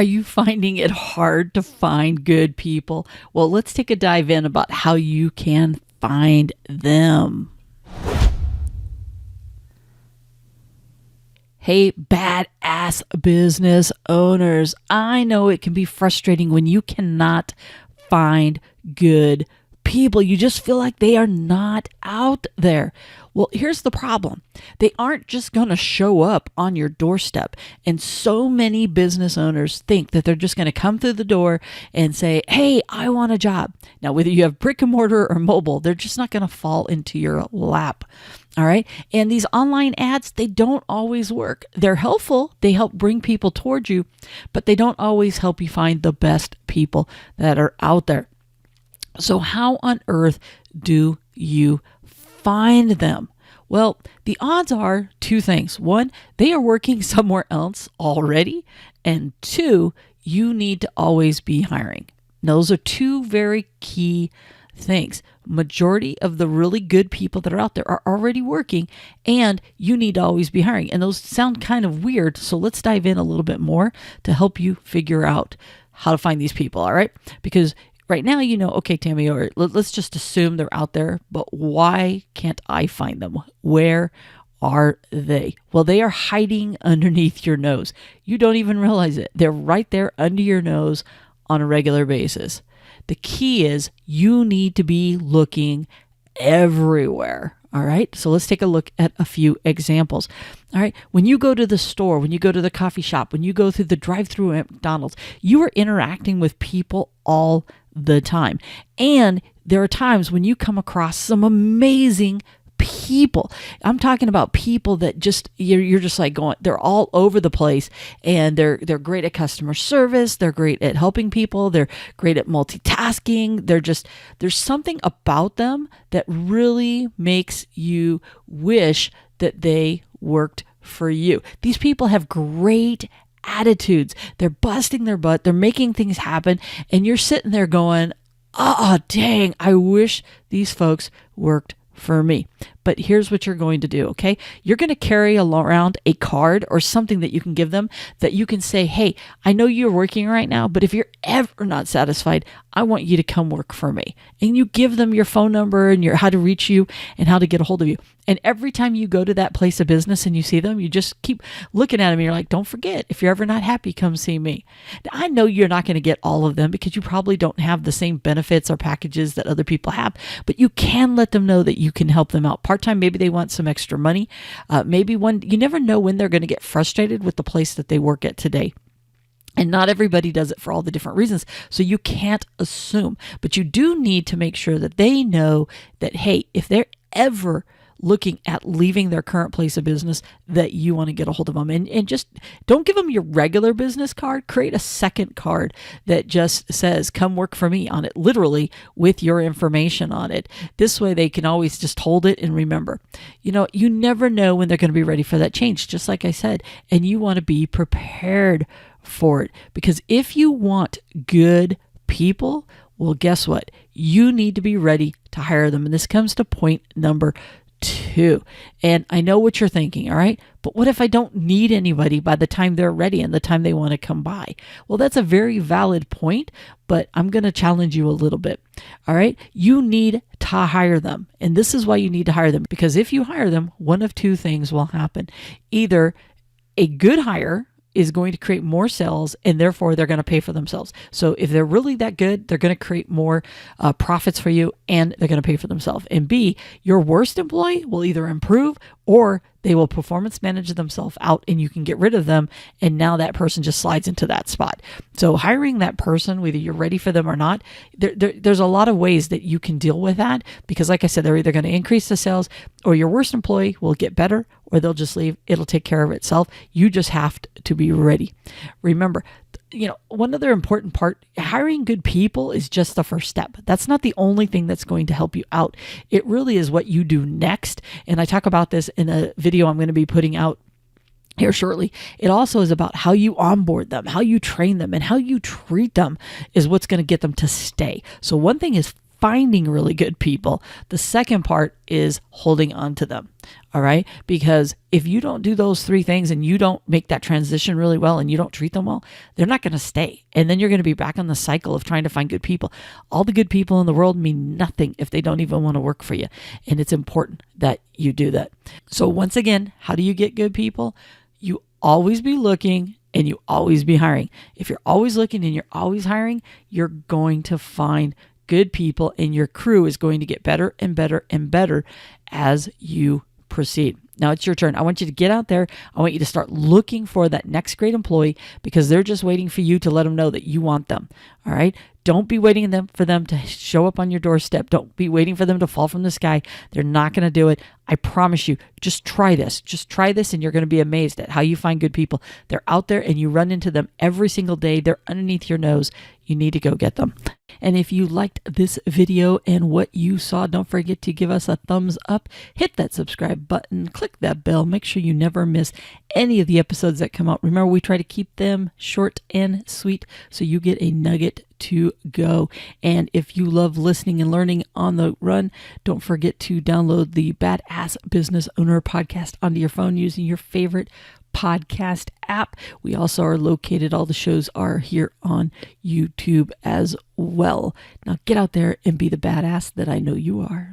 Are you finding it hard to find good people? Well, let's take a dive in about how you can find them. Hey, badass business owners. I know it can be frustrating when you cannot find good people. You just feel like they are not out there. Well, here's the problem. They aren't just going to show up on your doorstep. And so many business owners think that they're just going to come through the door and say, hey, I want a job. Now, whether you have brick and mortar or mobile, they're just not going to fall into your lap. All right. And these online ads, they don't always work. They're helpful. They help bring people towards you, but they don't always help you find the best people that are out there. So how on earth do you find them? Well, the odds are two things. One, they are working somewhere else already. And two, you need to always be hiring. Now, those are two very key things. Majority of the really good people that are out there are already working, and you need to always be hiring. And those sound kind of weird. So let's dive in a little bit more to help you figure out how to find these people. All right. Because right now, okay, Tammy, or let's just assume they're out there, but why can't I find them? Where are they? Well, they are hiding underneath your nose. You don't even realize it. They're right there under your nose on a regular basis. The key is you need to be looking everywhere. All right. So let's take a look at a few examples. All right. When you go to the store, when you go to the coffee shop, when you go through the drive-through at McDonald's, you are interacting with people all the time. And there are times when you come across some amazing people. I'm talking about people that just, you're just like going, they're all over the place, and they're great at customer service. They're great at helping people. They're great at multitasking. There's something about them that really makes you wish that they worked for you. These people have great attitudes. They're busting their butt. They're making things happen. And you're sitting there going, oh, dang, I wish these folks worked for me. But here's what you're going to do, okay? You're going to carry around a card or something that you can give them that you can say, hey, I know you're working right now, but if you're ever not satisfied, I want you to come work for me. And you give them your phone number and how to reach you and how to get a hold of you. And every time you go to that place of business and you see them, you just keep looking at them and you're like, don't forget, if you're ever not happy, come see me. Now, I know you're not going to get all of them because you probably don't have the same benefits or packages that other people have, but you can let them know that you can help them out. Part-time, maybe they want some extra money. You never know when they're going to get frustrated with the place that they work at today. And not everybody does it for all the different reasons. So you can't assume, but you do need to make sure that they know that, hey, if they're ever looking at leaving their current place of business, that you want to get a hold of them. And just don't give them your regular business card. Create a second card that just says, come work for me on it, literally with your information on it. This way they can always just hold it and remember. You never know when they're going to be ready for that change, just like I said, and you want to be prepared for it. Because if you want good people, well, guess what? You need to be ready to hire them. And this comes to point number 2. And I know what you're thinking, all right? But what if I don't need anybody by the time they're ready and the time they want to come by? Well, that's a very valid point, but I'm going to challenge you a little bit, all right? You need to hire them. And this is why you need to hire them, because if you hire them, one of two things will happen. Either a good hire is going to create more sales, and therefore they're going to pay for themselves. So if they're really that good, they're going to create more profits for you, and they're going to pay for themselves. And B, your worst employee will either improve or they will performance manage themselves out, and you can get rid of them. And now that person just slides into that spot. So hiring that person, whether you're ready for them or not, there's a lot of ways that you can deal with that, because like I said, they're either going to increase the sales, or your worst employee will get better, or they'll just leave. It'll take care of itself. You just have to be ready. Remember, one other important part, hiring good people is just the first step. That's not the only thing that's going to help you out. It really is what you do next. And I talk about this in a video I'm going to be putting out here shortly. It also is about how you onboard them, how you train them, and how you treat them is what's going to get them to stay. So one thing is finding really good people. The second part is holding on to them. All right. Because if you don't do those three things and you don't make that transition really well and you don't treat them well, they're not going to stay. And then you're going to be back on the cycle of trying to find good people. All the good people in the world mean nothing if they don't even want to work for you. And it's important that you do that. So once again, how do you get good people? You always be looking and you always be hiring. If you're always looking and you're always hiring, you're going to find good people, and your crew is going to get better and better and better as you proceed. Now it's your turn. I want you to get out there. I want you to start looking for that next great employee, because they're just waiting for you to let them know that you want them. All right. Don't be waiting for them to show up on your doorstep. Don't be waiting for them to fall from the sky. They're not going to do it. I promise you. Just try this. Just try this, and you're going to be amazed at how you find good people. They're out there, and you run into them every single day. They're underneath your nose. You need to go get them. And if you liked this video and what you saw, don't forget to give us a thumbs up. Hit that subscribe button. Click that bell. Make sure you never miss any of the episodes that come out. Remember, we try to keep them short and sweet, so you get a nugget to go. And if you love listening and learning on the run, don't forget to download the Badass Business Owner podcast onto your phone using your favorite podcast app. We also are located, all the shows are here on YouTube as well. Now get out there and be the badass that I know you are.